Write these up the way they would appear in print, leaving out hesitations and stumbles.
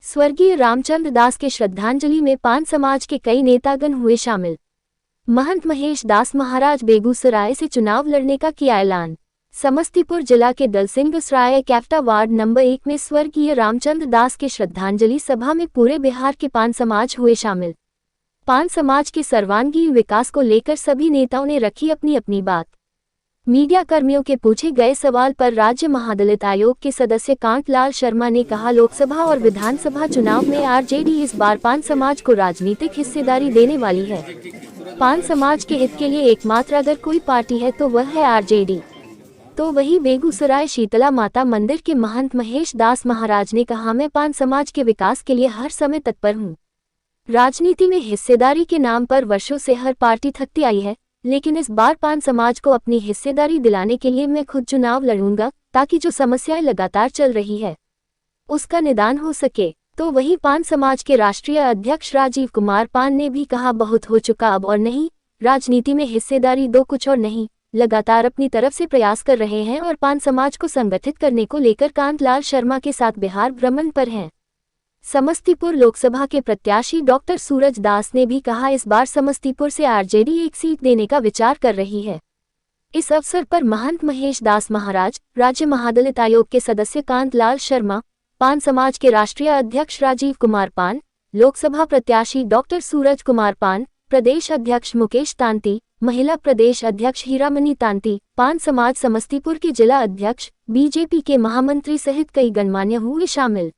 स्वर्गीय रामचंद्र दास के श्रद्धांजलि में पान समाज के कई नेतागण हुए शामिल। महंत महेश दास महाराज बेगूसराय से चुनाव लड़ने का किया ऐलान। समस्तीपुर जिला के दलसिंहसराय कैप्टा वार्ड नंबर 1 में स्वर्गीय रामचंद्र दास के श्रद्धांजलि सभा में पूरे बिहार के पान समाज हुए शामिल। पान समाज के सर्वांगीण विकास को लेकर सभी नेताओं ने रखी अपनी अपनी बात। मीडिया कर्मियों के पूछे गए सवाल पर राज्य महादलित आयोग के सदस्य कांतलाल शर्मा ने कहा, लोकसभा और विधानसभा चुनाव में आरजेडी इस बार पान समाज को राजनीतिक हिस्सेदारी देने वाली है। पान समाज के हित के लिए एकमात्र अगर कोई पार्टी है तो वह है आरजेडी। तो वही बेगूसराय शीतला माता मंदिर के महंत महेश दास महाराज ने कहा, मैं पान समाज के विकास के लिए हर समय तत्पर हूँ। राजनीति में हिस्सेदारी के नाम पर वर्षों से हर पार्टी थकती आई है, लेकिन इस बार पान समाज को अपनी हिस्सेदारी दिलाने के लिए मैं खुद चुनाव लड़ूंगा, ताकि जो समस्याएं लगातार चल रही है उसका निदान हो सके। तो वही पान समाज के राष्ट्रीय अध्यक्ष राजीव कुमार पान ने भी कहा, बहुत हो चुका अब और नहीं, राजनीति में हिस्सेदारी दो कुछ और नहीं, लगातार अपनी तरफ से प्रयास कर रहे हैं और पान समाज को संगठित करने को लेकर कांतलाल शर्मा के साथ बिहार भ्रमण पर हैं। समस्तीपुर लोकसभा के प्रत्याशी डॉक्टर सूरज दास ने भी कहा, इस बार समस्तीपुर से आरजेडी एक सीट देने का विचार कर रही है। इस अवसर पर महंत महेश दास महाराज, राज्य महादलित आयोग के सदस्य कांतलाल शर्मा, पान समाज के राष्ट्रीय अध्यक्ष राजीव कुमार पान, लोकसभा प्रत्याशी डॉक्टर सूरज कुमार पान, प्रदेश अध्यक्ष मुकेश तांती, महिला प्रदेश अध्यक्ष हीरामणि तांती, पान समाज समस्तीपुर के जिला अध्यक्ष, बीजेपी के महामंत्री सहित कई गणमान्य हुए शामिल।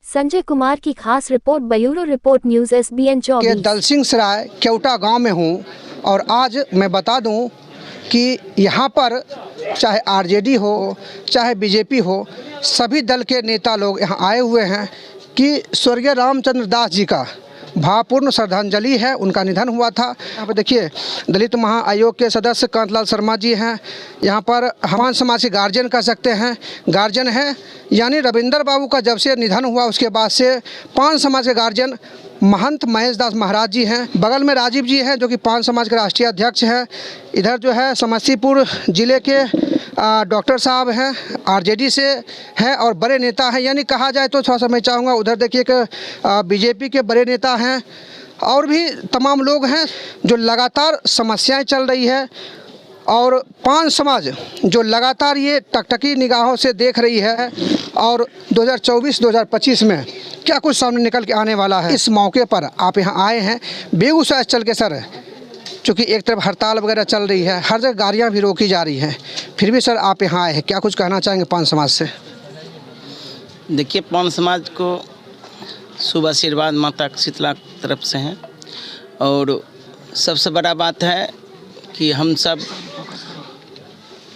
संजय कुमार की खास report, bureau report news SBN 24। के दलसिंहसराय केवटा गांव में हूं और आज मैं बता दूं कि यहां पर चाहे आरजेडी हो चाहे बीजेपी हो, सभी दल के नेता लोग यहां आए हुए हैं कि स्वर्गीय रामचंद्र दास जी का भावपूर्ण श्रद्धांजलि है। उनका निधन हुआ था। यहाँ पर देखिए दलित महाआयोग के सदस्य कांतलाल शर्मा जी हैं। यहाँ पर पान समाज के गार्जियन कह सकते हैं, गार्जियन हैं, यानी रविंदर बाबू का जब से निधन हुआ उसके बाद से पान समाज के गार्जियन महंत महेश दास महाराज जी हैं। बगल में राजीव जी हैं जो कि पान समाज के राष्ट्रीय अध्यक्ष हैं। इधर जो है समस्तीपुर जिले के डॉक्टर साहब हैं, आरजेडी से हैं और बड़े नेता हैं, यानी कहा जाए तो थोड़ा सा मैं चाहूँगा उधर देखिए कि बीजेपी के बड़े नेता हैं और भी तमाम लोग हैं जो लगातार समस्याएं चल रही है और पान समाज जो लगातार ये टकटकी निगाहों से देख रही है और 2024-2025 में क्या कुछ सामने निकल के आने वाला है। इस मौके पर आप यहाँ आए हैं बेगूसराय चल के सर, चूँकि एक तरफ हड़ताल वगैरह चल रही है, हर जगह गाड़ियाँ भी रोकी जा रही हैं, फिर भी सर आप यहाँ आए हैं, क्या कुछ कहना चाहेंगे पान समाज से? देखिए, पान समाज को शुभ आशीर्वाद माता शीतला की तरफ से हैं और सबसे बड़ा बात है कि हम सब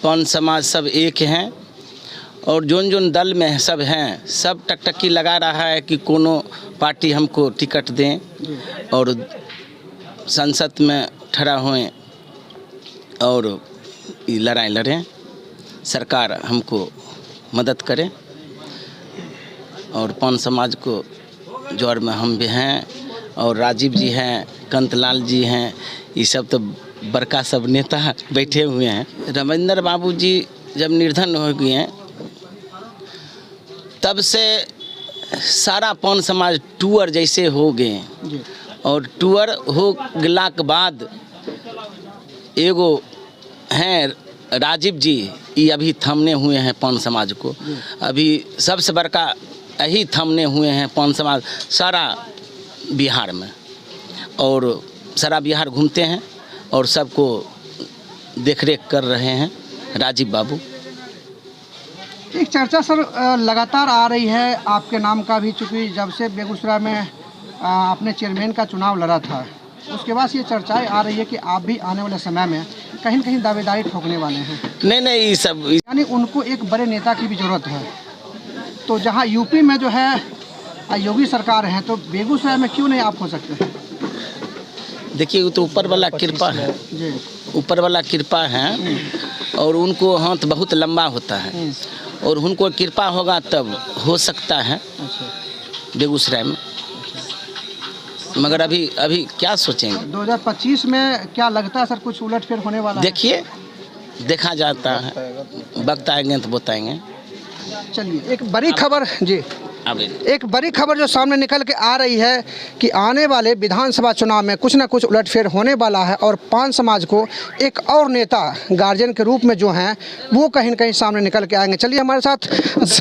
पान समाज सब एक हैं और जोन जोन दल में सब हैं, सब टकटकी लगा रहा है कि कोनो पार्टी हमको टिकट दें और संसद में खड़ा होएं और ये लड़ाई लड़ें, सरकार हमको मदद करे और पान समाज को जोर में हम भी हैं और राजीव जी हैं, कांतलाल जी हैं, ये सब तो बड़का सब नेता बैठे हुए हैं। रविंदर बाबू जी जब निर्धन हो गए हैं तब से सारा पान समाज टूअर जैसे हो गए और टूअर हो गला के बाद एगो हैं राजीव जी, ये अभी थामने हुए हैं पान समाज को। अभी सबसे बड़का यही थामने हुए हैं पान समाज सारा बिहार में और सारा बिहार घूमते हैं और सबको देखरेख कर रहे हैं राजीव बाबू। एक चर्चा सर लगातार आ रही है आपके नाम का भी, चूँकि जब से बेगूसराय में आपने चेयरमैन का चुनाव लड़ा था उसके बाद ये चर्चाएं आ रही है कि आप भी आने वाले समय में कहीं न कहीं दावेदारी ठोकने वाले हैं। नहीं, ये सब यानी उनको एक बड़े नेता की भी ज़रूरत है। तो जहां यूपी में जो है योगी सरकार है, तो बेगूसराय में क्यों नहीं आप हो सकते हैं? देखिए, वो तो ऊपर वाला कृपा है, ऊपर वाला कृपा है और उनको हाथ बहुत लंबा होता है और उनको कृपा होगा तब हो सकता है बेगूसराय में, मगर अभी क्या सोचेंगे? 2025 में क्या लगता है सर कुछ उलटफेर होने वाला है? देखिए, देखा जाता है, वक्त आएंगे तो बताएंगे। चलिए, एक बड़ी खबर जी। आवेदन। एक बड़ी खबर जो सामने निकल के आ रही है कि आने वाले विधानसभा चुनाव में कुछ ना कुछ उलटफेर होने वाला है और पान समाज को एक और नेता गार्जियन के रूप में जो हैं वो कहीं न कहीं सामने निकल के आएंगे। चलिए हमारे साथ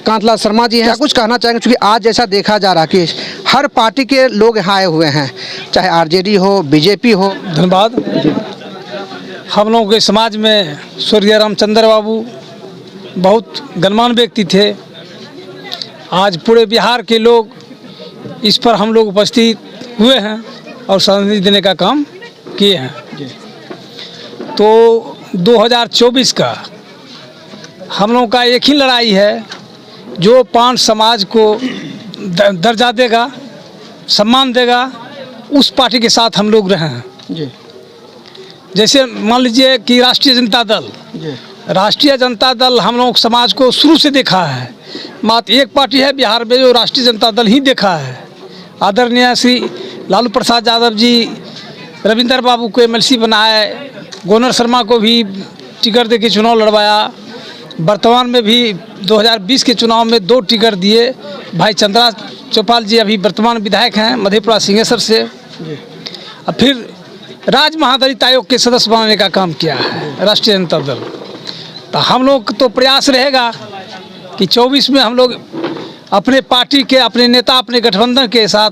कांतलाल शर्मा जी हैं, कुछ कहना चाहेंगे क्योंकि आज जैसा देखा जा रहा कि हर पार्टी के लोग यहाँ आए हुए हैं, चाहे आरजेडी हो, बीजेपी हो। धन्यवाद। हम लोगों के समाज में स्वर्गीय रामचंद्र बाबू बहुत गणमान्य व्यक्ति थे। आज पूरे बिहार के लोग इस पर हम लोग उपस्थित हुए हैं और श्रद्धांजलि देने का काम किए हैं। तो 2024 का हम लोगों का एक ही लड़ाई है, जो पान समाज को दर्जा देगा, सम्मान देगा, उस पार्टी के साथ हम लोग रहे हैं। जी जैसे मान लीजिए कि राष्ट्रीय जनता दल, राष्ट्रीय जनता दल हम लोग समाज को शुरू से देखा है। मात्र एक पार्टी है बिहार में जो राष्ट्रीय जनता दल ही देखा है। आदरणीय श्री लालू प्रसाद यादव जी रविंदर बाबू को एमएलसी बनाए, गोनर शर्मा को भी टिकट दे के चुनाव लड़वाया। वर्तमान में भी 2020 के चुनाव में 2 टिकट दिए। भाई चंद्रा चौपाल जी अभी वर्तमान विधायक हैं मधेपुरा सिंहेश्वर से। और फिर राज्य महादलित आयोग के सदस्य बनाने का काम किया है राष्ट्रीय जनता दल। तो हम लोग तो प्रयास रहेगा कि 24 में हम लोग अपने पार्टी के, अपने नेता, अपने गठबंधन के साथ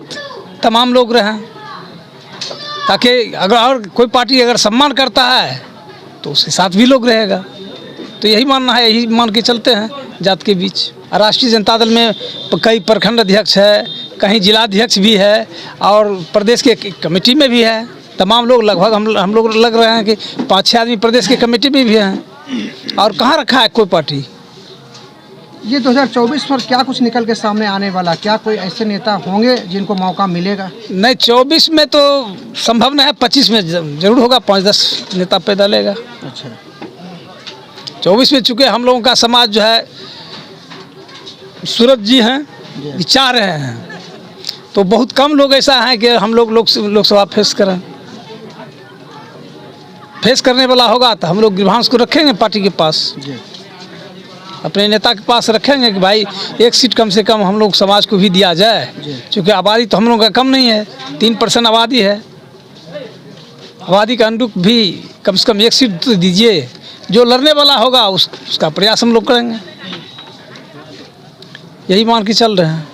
तमाम लोग रहें, ताकि अगर और कोई पार्टी अगर सम्मान करता है तो उसके साथ भी लोग रहेगा। तो यही मानना है, यही मान के चलते हैं जात के बीच। राष्ट्रीय जनता दल में कई प्रखंड अध्यक्ष है, कहीं जिलाध्यक्ष भी है और प्रदेश के कमेटी में भी है। तमाम लोग लगभग हम लोग लग रहे हैं कि 5-6 आदमी प्रदेश के कमेटी में भी हैं। और कहाँ रखा है कोई पार्टी। ये 2024 पर क्या कुछ निकल के सामने आने वाला, क्या कोई ऐसे नेता होंगे जिनको मौका मिलेगा? नहीं, 24 में तो संभव नहीं है, 25 में जरूर होगा। 5-10 नेता पैदा लेगा। अच्छा, 24 में चूँकि हम लोगों का समाज जो है, सूरज जी हैं, चाह रहे हैं, तो बहुत कम लोग ऐसा हैं कि हम लोग लोकसभा फेस करने वाला होगा। तो हम लोग गिरभांस को रखेंगे पार्टी के पास, अपने नेता के पास रखेंगे कि भाई एक सीट कम से कम हम लोग समाज को भी दिया जाए। क्योंकि आबादी तो हम लोग का कम नहीं है, 3% आबादी है। आबादी का अनुरूप भी कम से कम एक सीट तो दीजिए। जो लड़ने वाला होगा उसका प्रयास हम लोग करेंगे, यही मान के चल रहे हैं।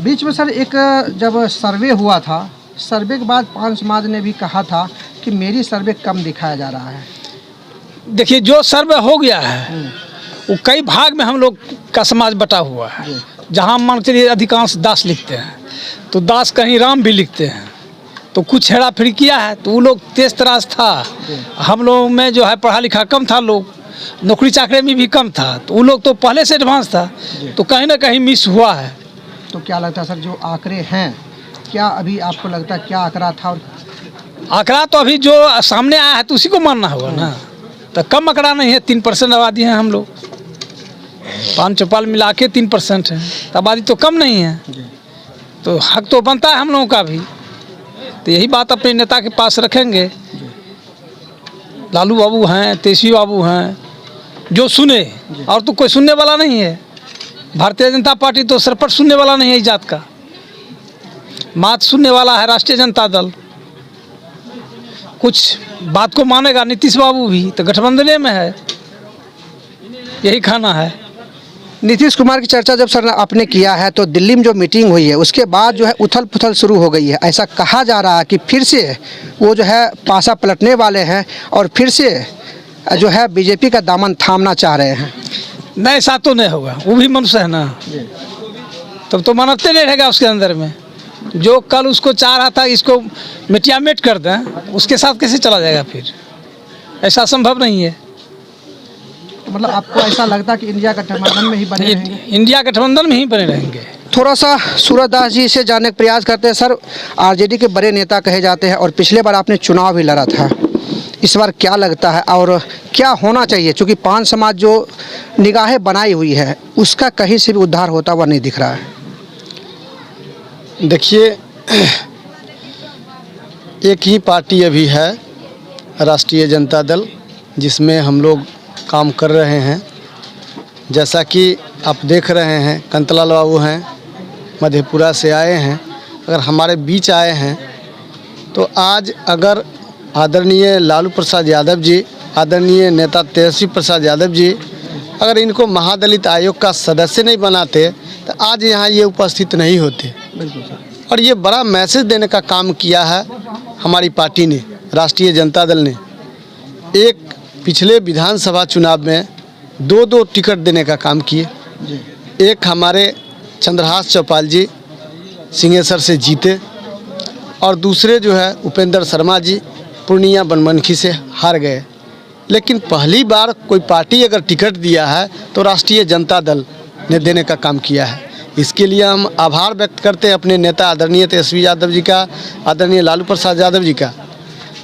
बीच में सर एक जब सर्वे हुआ था, सर्वे के बाद पान समाज ने भी कहा था कि मेरी सर्वे कम दिखाया जा रहा है। देखिए, जो सर्वे हो गया है वो कई भाग में हम लोग का समाज बटा हुआ है। जहाँ मान चलिए अधिकांश दास लिखते हैं, तो दास कहीं राम भी लिखते हैं। तो कुछ हेरा फेरी किया है, तो वो लोग तेज तराज था। हम लोग में जो है पढ़ा लिखा कम था, लोग नौकरी चाकरी में भी कम था, तो वो लोग तो पहले से एडवांस था। तो कहीं ना कहीं मिस हुआ है। तो क्या लगता है सर, जो आंकड़े हैं, क्या अभी आपको लगता है क्या आंकड़ा था? और आंकड़ा तो अभी जो सामने आया है तो उसी को मानना होगा ना। तो कम आंकड़ा नहीं है, 3% आबादी है हम लोग। पान चौपाल मिला के 3% है, तो आबादी तो कम नहीं है। तो हक तो बनता है हम लोगों का भी। तो यही बात अपने नेता के पास रखेंगे। लालू बाबू हैं, तेजस्वी बाबू हैं, जो सुने, और तो कोई सुनने वाला नहीं है। भारतीय जनता पार्टी तो सरपट सुनने वाला नहीं है इस जात का। मात सुनने वाला है राष्ट्रीय जनता दल। कुछ बात को मानेगा नीतीश बाबू भी, तो गठबंधन में है, यही खाना है। नीतीश कुमार की चर्चा जब सर आपने किया है, तो दिल्ली में जो मीटिंग हुई है उसके बाद जो है उथल पुथल शुरू हो गई है। ऐसा कहा जा रहा है कि फिर से वो जो है पासा पलटने वाले हैं और फिर से जो है बीजेपी का दामन थामना चाह रहे हैं। नहीं, ऐसा तो नहीं होगा। वो भी मनुष्य है ना, तब तो मानवते नहीं रहेगा उसके अंदर में। जो कल उसको चाह रहा था इसको मिटियामेट कर दें, उसके साथ कैसे चला जाएगा फिर? ऐसा संभव नहीं है। मतलब आपको ऐसा लगता है कि इंडिया गठबंधन में ही बने रहेंगे? इंडिया गठबंधन में ही बने रहेंगे। थोड़ा सा सूरज दास जी से जानने का प्रयास करते हैं। सर, आरजेडी के बड़े नेता कहे जाते हैं और पिछले बार आपने चुनाव भी लड़ा था, इस बार क्या लगता है और क्या होना चाहिए? क्योंकि पान समाज जो निगाहें बनाई हुई है उसका कहीं से भी उद्धार होता हुआ नहीं दिख रहा है। देखिए, एक ही पार्टी अभी है, राष्ट्रीय जनता दल, जिसमें हम लोग काम कर रहे हैं। जैसा कि आप देख रहे हैं, कांतलाल बाबू हैं, मधेपुरा से आए हैं, अगर हमारे बीच आए हैं, तो आज अगर आदरणीय लालू प्रसाद यादव जी, आदरणीय नेता तेजस्वी प्रसाद यादव जी अगर इनको महादलित आयोग का सदस्य नहीं बनाते तो आज यहाँ ये उपस्थित नहीं होते। और ये बड़ा मैसेज देने का काम किया है हमारी पार्टी ने, राष्ट्रीय जनता दल ने। एक पिछले विधानसभा चुनाव में दो टिकट देने का काम किए। एक हमारे चंद्रहास चौपाल जी सिंहेश्वर से जीते और दूसरे जो है उपेंद्र शर्मा जी पूर्णिया बनमनखी से हार गए। लेकिन पहली बार कोई पार्टी अगर टिकट दिया है तो राष्ट्रीय जनता दल ने देने का काम किया है। इसके लिए हम आभार व्यक्त करते हैं अपने नेता आदरणीय तेजस्वी यादव जी का, आदरणीय लालू प्रसाद यादव जी का,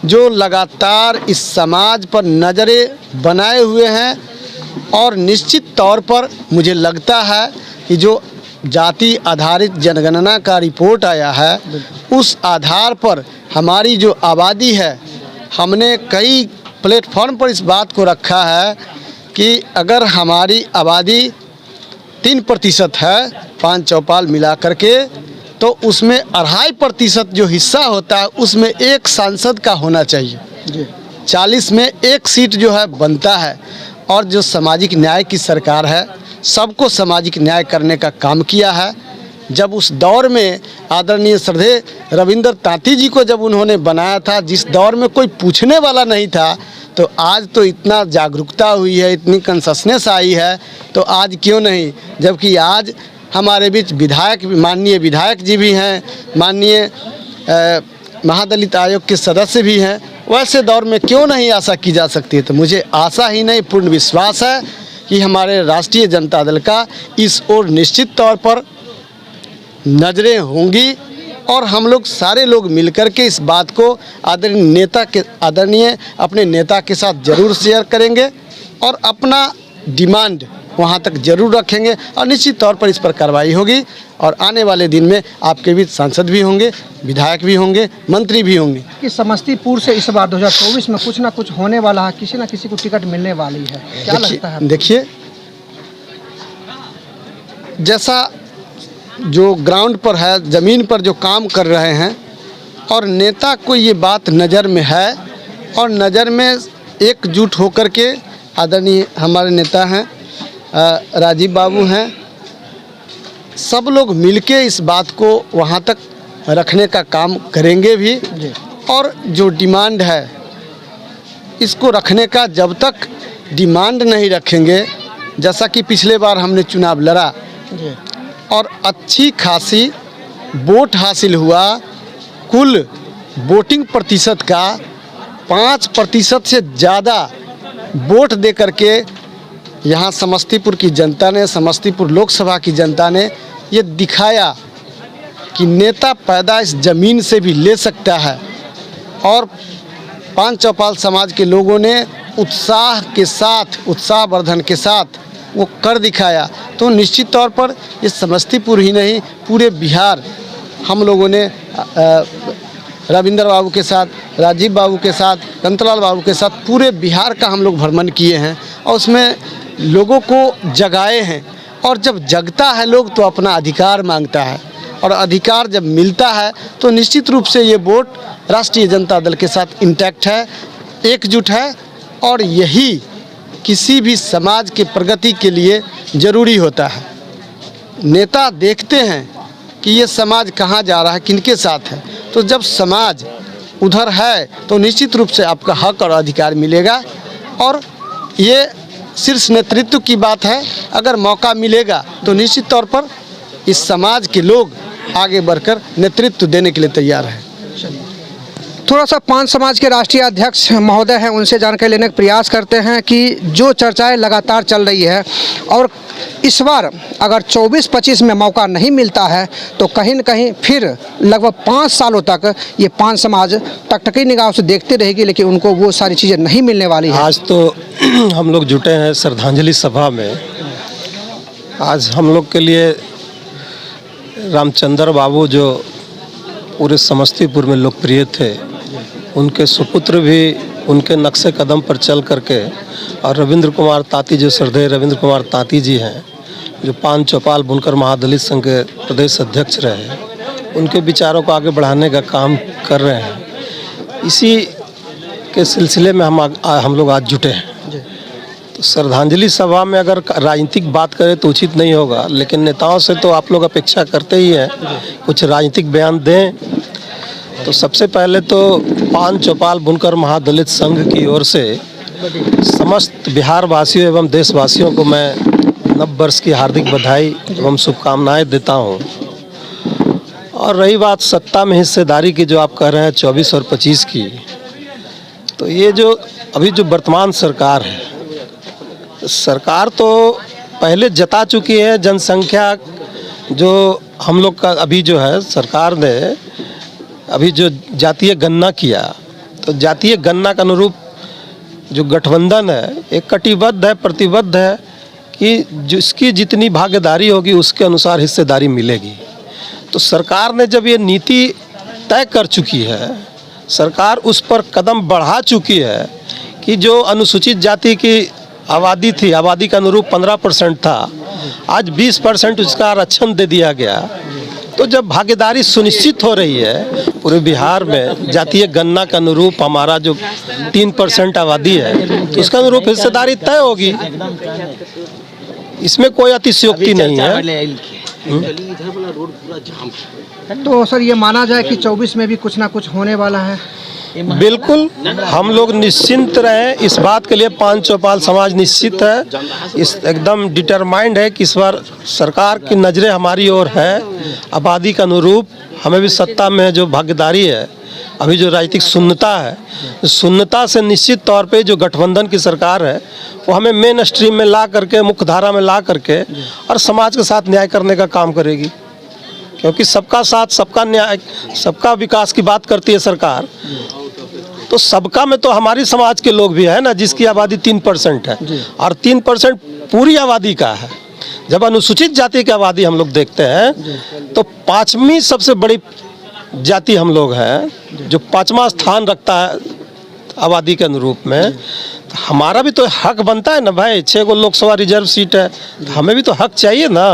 जो लगातार इस समाज पर नज़रें बनाए हुए हैं। और निश्चित तौर पर मुझे लगता है कि जो जाति आधारित जनगणना का रिपोर्ट आया है उस आधार पर हमारी जो आबादी है, हमने कई प्लेटफॉर्म पर इस बात को रखा है कि अगर हमारी आबादी 3% है 5 चौपाल मिला करके, तो उसमें 2.5% जो हिस्सा होता है उसमें एक सांसद का होना चाहिए। 40 में एक सीट जो है बनता है। और जो सामाजिक न्याय की सरकार है, सबको सामाजिक न्याय करने का काम किया है। जब उस दौर में आदरणीय श्रद्धेय रविंद्र तांती जी को जब उन्होंने बनाया था, जिस दौर में कोई पूछने वाला नहीं था, तो आज तो इतना जागरूकता हुई है, इतनी कंससनेस आई है, तो आज क्यों नहीं। जबकि आज हमारे बीच विधायक, माननीय विधायक जी भी हैं, माननीय महादलित आयोग के सदस्य भी हैं, वैसे दौर में क्यों नहीं आशा की जा सकती है। तो मुझे आशा ही नहीं, पूर्ण विश्वास है कि हमारे राष्ट्रीय जनता दल का इस ओर निश्चित तौर पर नज़रें होंगी और हम लोग सारे लोग मिलकर के इस बात को आदरणीय अपने नेता के साथ ज़रूर शेयर करेंगे और अपना डिमांड वहाँ तक जरूर रखेंगे और निश्चित तौर पर इस पर कार्रवाई होगी। और आने वाले दिन में आपके बीच सांसद भी होंगे, विधायक भी होंगे, मंत्री भी होंगे। कि समस्तीपुर से इस बार 2024 में कुछ ना कुछ होने वाला है, किसी ना किसी को टिकट मिलने वाली है, क्या लगता है? देखिए, जैसा जो ग्राउंड पर है, ज़मीन पर जो काम कर रहे हैं और नेता को ये बात नज़र में है और नज़र में एकजुट होकर के आदरणीय हमारे नेता हैं राजीव बाबू हैं, सब लोग मिलके इस बात को वहाँ तक रखने का काम करेंगे भी। और जो डिमांड है इसको रखने का, जब तक डिमांड नहीं रखेंगे, जैसा कि पिछले बार हमने चुनाव लड़ा और अच्छी खासी वोट हासिल हुआ, कुल वोटिंग प्रतिशत का 5% से ज़्यादा वोट दे करके यहाँ समस्तीपुर की जनता ने, समस्तीपुर लोकसभा की जनता ने ये दिखाया कि नेता पैदा इस ज़मीन से भी ले सकता है। और 5 चौपाल समाज के लोगों ने उत्साह के साथ, उत्साहवर्धन के साथ वो कर दिखाया। तो निश्चित तौर पर ये समस्तीपुर ही नहीं, पूरे बिहार हम लोगों ने रविंद्र बाबू के साथ, राजीव बाबू के साथ, कंतलाल बाबू के साथ पूरे बिहार का हम लोग भ्रमण किए हैं और उसमें लोगों को जगाए हैं। और जब जगता है लोग तो अपना अधिकार मांगता है और अधिकार जब मिलता है तो निश्चित रूप से ये वोट राष्ट्रीय जनता दल के साथ इंटैक्ट है, एकजुट है। और यही किसी भी समाज के प्रगति के लिए ज़रूरी होता है। नेता देखते हैं कि ये समाज कहाँ जा रहा है, किनके साथ है, तो जब समाज उधर है तो निश्चित रूप से आपका हक और अधिकार मिलेगा। और ये शीर्ष नेतृत्व की बात है, अगर मौका मिलेगा तो निश्चित तौर पर इस समाज के लोग आगे बढ़कर नेतृत्व देने के लिए तैयार हैं। थोड़ा सा 5 समाज के राष्ट्रीय अध्यक्ष महोदय हैं, उनसे जानकारी लेने का प्रयास करते हैं कि जो चर्चाएं लगातार चल रही है और इस बार अगर 24-25 में मौका नहीं मिलता है तो कहीं न कहीं फिर लगभग 5 सालों तक ये 5 समाज टकटकी निगाह से देखते रहेगी, लेकिन उनको वो सारी चीज़ें नहीं मिलने वाली है। आज तो हम लोग जुटे हैं श्रद्धांजलि सभा में। आज हम लोग के लिए रामचंद्र बाबू जो पूरे समस्तीपुर में लोकप्रिय थे, उनके सुपुत्र भी उनके नक्शे कदम पर चल करके, और रविंद्र कुमार तांती जो श्रद्धेय रविंद्र कुमार तांती जी हैं, जो पान चौपाल बुनकर महादलित संघ के प्रदेश अध्यक्ष रहे, उनके विचारों को आगे बढ़ाने का काम कर रहे हैं। इसी के सिलसिले में हम लोग आज जुटे हैं। तो श्रद्धांजलि सभा में अगर राजनीतिक बात करें तो उचित नहीं होगा, लेकिन नेताओं से तो आप लोग अपेक्षा करते ही हैं कुछ राजनीतिक बयान दें। तो सबसे पहले तो पान चौपाल बुनकर महादलित संघ की ओर से समस्त बिहार वासियों एवं देशवासियों को मैं नव वर्ष की हार्दिक बधाई एवं शुभकामनाएं देता हूं। और रही बात सत्ता में हिस्सेदारी की, जो आप कह रहे हैं 24 और 25 की, तो ये जो अभी जो वर्तमान सरकार है, सरकार तो पहले जता चुकी है। जनसंख्या जो हम लोग का अभी जो है, सरकार ने अभी जो जातीय गणना किया, तो जातीय गणना के अनुरूप जो गठबंधन है एक कटिबद्ध है, प्रतिबद्ध है कि जिसकी जितनी भागीदारी होगी उसके अनुसार हिस्सेदारी मिलेगी। तो सरकार ने जब ये नीति तय कर चुकी है, सरकार उस पर कदम बढ़ा चुकी है कि जो अनुसूचित जाति की आबादी थी, आबादी के अनुरूप 15% था, आज 20% उसका आरक्षण दे दिया गया। तो जब भागीदारी सुनिश्चित हो रही है पूरे बिहार में, जातीय गणना के अनुरूप हमारा जो 3% आबादी है, तो उसके अनुरूप हिस्सेदारी तय होगी। इसमें कोई अतिशयोक्ति नहीं है। तो सर ये माना जाए कि 24 में भी कुछ ना कुछ होने वाला है? बिल्कुल, हम लोग निश्चिंत रहें इस बात के लिए। पान चौपाल समाज निश्चित है, इस एकदम डिटरमाइंड है कि इस बार सरकार की नज़रें हमारी ओर है। आबादी के अनुरूप हमें भी सत्ता में जो भागीदारी है, अभी जो राजनीतिक शून्यता है, शून्यता से निश्चित तौर पे जो गठबंधन की सरकार है वो हमें मेन स्ट्रीम में ला करके, मुख्य धारा में ला करके और समाज के साथ न्याय करने का काम करेगी। क्योंकि सबका साथ, सबका न्याय, सबका विकास की बात करती है सरकार। तो सबका में तो हमारी समाज के लोग भी है ना, जिसकी आबादी 3% है, और 3% पूरी आबादी का है। जब अनुसूचित जाति की आबादी हम लोग देखते हैं तो 5वीं सबसे बड़ी जाति हम लोग हैं, जो 5वां स्थान रखता है आबादी के अनुरूप में। तो हमारा भी तो हक बनता है ना भाई। 6 गो लोकसभा रिजर्व सीट है, तो हमें भी तो हक चाहिए ना।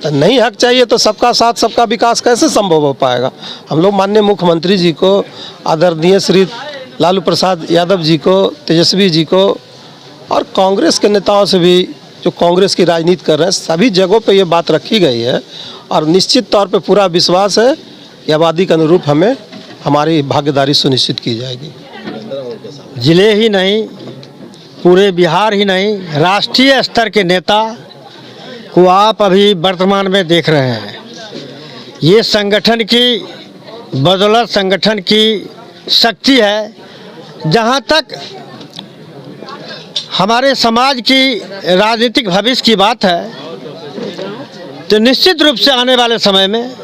तो नहीं हक चाहिए तो सबका साथ, सबका विकास कैसे संभव हो पाएगा? हम लोग माननीय मुख्यमंत्री जी को, आदरणीय श्री लालू प्रसाद यादव जी को, तेजस्वी जी को और कांग्रेस के नेताओं से भी, जो कांग्रेस की राजनीति कर रहे हैं, सभी जगहों पे ये बात रखी गई है। और निश्चित तौर पे पूरा विश्वास है कि आबादी के अनुरूप हमें हमारी भागीदारी सुनिश्चित की जाएगी। जिले ही नहीं, पूरे बिहार ही नहीं, राष्ट्रीय स्तर के नेता को आप अभी वर्तमान में देख रहे हैं। ये संगठन की बदौलत, संगठन की शक्ति है। जहाँ तक हमारे समाज की राजनीतिक भविष्य की बात है, तो निश्चित रूप से आने वाले समय में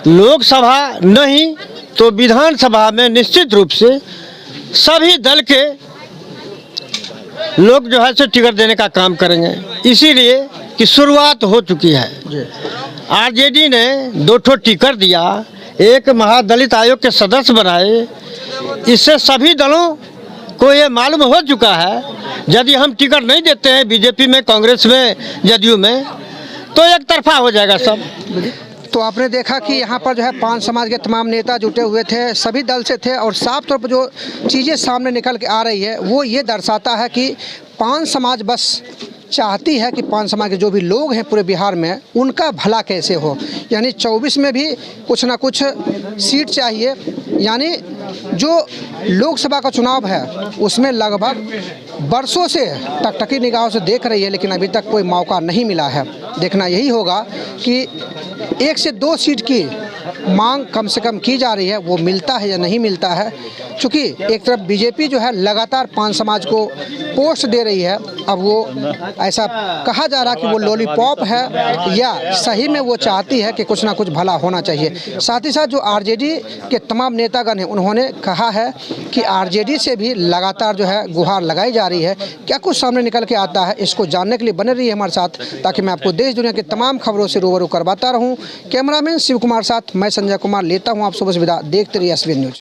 लोकसभा नहीं तो विधानसभा में निश्चित रूप से सभी दल के लोग जो है सो टिकट देने का काम करेंगे। इसीलिए कि शुरुआत हो चुकी है। आरजेडी ने 2 ठो टिकट दिया, एक महादलित आयोग के सदस्य बनाए। इससे सभी दलों को ये मालूम हो चुका है, यदि हम टिकट नहीं देते हैं बीजेपी में, कांग्रेस में, जदयू में, तो एक तरफा हो जाएगा सब। तो आपने देखा कि यहाँ पर जो है पान समाज के तमाम नेता जुटे हुए थे, सभी दल से थे, और साफ तौर पर जो चीज़ें सामने निकल के आ रही है वो ये दर्शाता है कि पान समाज बस चाहती है कि पान समाज के जो भी लोग हैं पूरे बिहार में, उनका भला कैसे हो। यानी 24 में भी कुछ ना कुछ सीट चाहिए। यानी जो लोकसभा का चुनाव है उसमें लगभग वर्षों से टकटकी निगाहों से देख रही है, लेकिन अभी तक कोई मौका नहीं मिला है। देखना यही होगा कि 1 से 2 सीट की मांग कम से कम की जा रही है, वो मिलता है या नहीं मिलता है। क्योंकि एक तरफ बीजेपी जो है लगातार पान समाज को पोस्ट दे रही है, अब वो ऐसा कहा जा रहा कि वो लॉलीपॉप है या सही में वो चाहती है कि कुछ ना कुछ भला होना चाहिए। साथ ही साथ जो आरजेडी के तमाम नेतागण हैं, उन्होंने कहा है कि आरजेडी से भी लगातार जो है गुहार लगाई जा रही है। क्या कुछ सामने निकल के आता है, इसको जानने के लिए बने रहिए हमारे साथ, ताकि मैं आपको देश दुनिया की तमाम खबरों से रूबरू करवाता रहूँ। कैमरामैन शिव कुमार साथ मैं संजय कुमार लेता हूँ आप सुबह से विदा। देखते रहिए SBN न्यूज़।